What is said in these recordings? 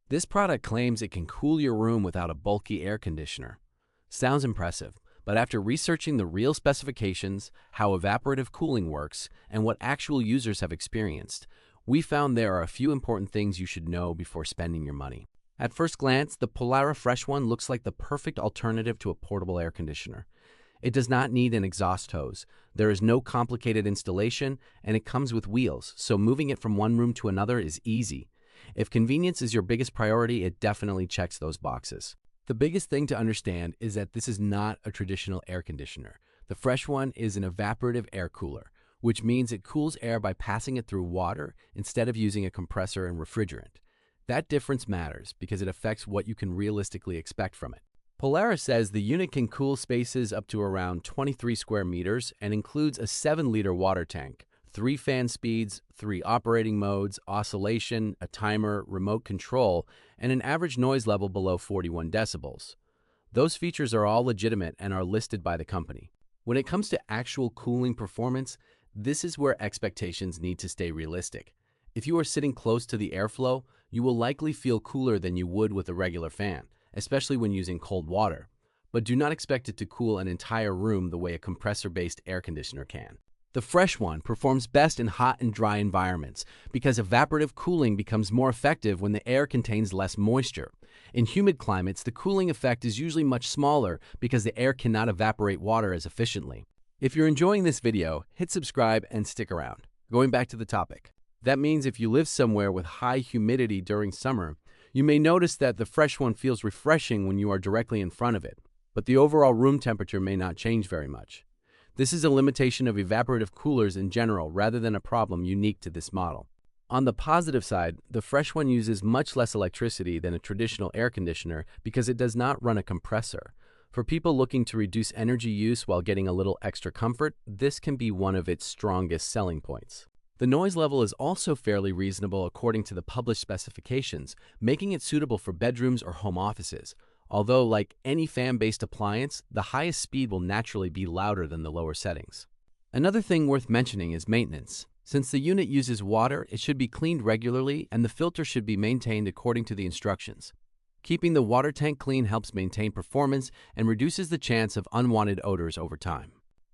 This product claims it can cool your room without a bulky air conditioner. Sounds impressive, but after researching the real specifications, how evaporative cooling works, and what actual users have experienced, we found there are a few important things you should know before spending your money. At first glance, the Polara FreshOne looks like the perfect alternative to a portable air conditioner. It does not need an exhaust hose, there is no complicated installation, and it comes with wheels, so moving it from one room to another is easy. If convenience is your biggest priority, it definitely checks those boxes. The biggest thing to understand is that this is not a traditional air conditioner. The FreshOne is an evaporative air cooler, which means it cools air by passing it through water instead of using a compressor and refrigerant. That difference matters because it affects what you can realistically expect from it. Polara says the unit can cool spaces up to around 23 square meters and includes a 7-liter water tank, 3 fan speeds, 3 operating modes, oscillation, a timer, remote control, and an average noise level below 41 decibels. Those features are all legitimate and are listed by the company. When it comes to actual cooling performance, this is where expectations need to stay realistic. If you are sitting close to the airflow, you will likely feel cooler than you would with a regular fan, especially when using cold water. But do not expect it to cool an entire room the way a compressor-based air conditioner can. The FreshOne performs best in hot and dry environments because evaporative cooling becomes more effective when the air contains less moisture. In humid climates, the cooling effect is usually much smaller because the air cannot evaporate water as efficiently. If you're enjoying this video, hit subscribe and stick around. Going back to the topic. That means if you live somewhere with high humidity during summer, you may notice that the FreshOne feels refreshing when you are directly in front of it, but the overall room temperature may not change very much. This is a limitation of evaporative coolers in general rather than a problem unique to this model. On the positive side, the FreshOne uses much less electricity than a traditional air conditioner because it does not run a compressor. For people looking to reduce energy use while getting a little extra comfort, this can be one of its strongest selling points. The noise level is also fairly reasonable according to the published specifications, making it suitable for bedrooms or home offices. Although, like any fan-based appliance, the highest speed will naturally be louder than the lower settings. Another thing worth mentioning is maintenance. Since the unit uses water, it should be cleaned regularly and the filter should be maintained according to the instructions. Keeping the water tank clean helps maintain performance and reduces the chance of unwanted odors over time.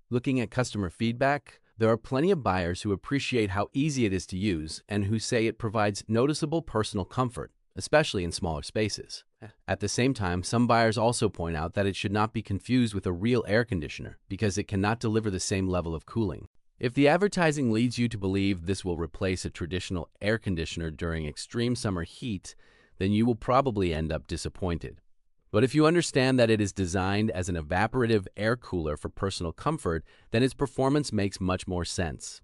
Looking at customer feedback, there are plenty of buyers who appreciate how easy it is to use and who say it provides noticeable personal comfort, especially in smaller spaces. At the same time, some buyers also point out that it should not be confused with a real air conditioner because it cannot deliver the same level of cooling. If the advertising leads you to believe this will replace a traditional air conditioner during extreme summer heat, then you will probably end up disappointed. But if you understand that it is designed as an evaporative air cooler for personal comfort, then its performance makes much more sense.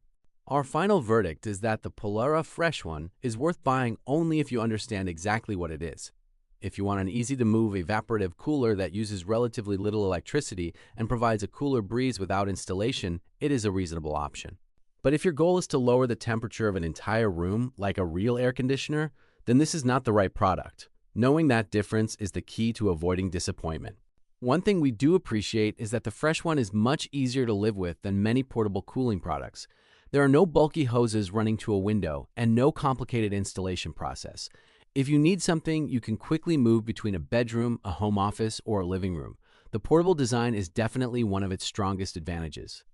Our final verdict is that the Polara FreshOne is worth buying only if you understand exactly what it is. If you want an easy-to-move evaporative cooler that uses relatively little electricity and provides a cooler breeze without installation, it is a reasonable option. But if your goal is to lower the temperature of an entire room, like a real air conditioner, then this is not the right product. Knowing that difference is the key to avoiding disappointment. One thing we do appreciate is that the FreshOne is much easier to live with than many portable cooling products. There are no bulky hoses running to a window and no complicated installation process. If you need something, you can quickly move between a bedroom, a home office, or a living room. The portable design is definitely one of its strongest advantages.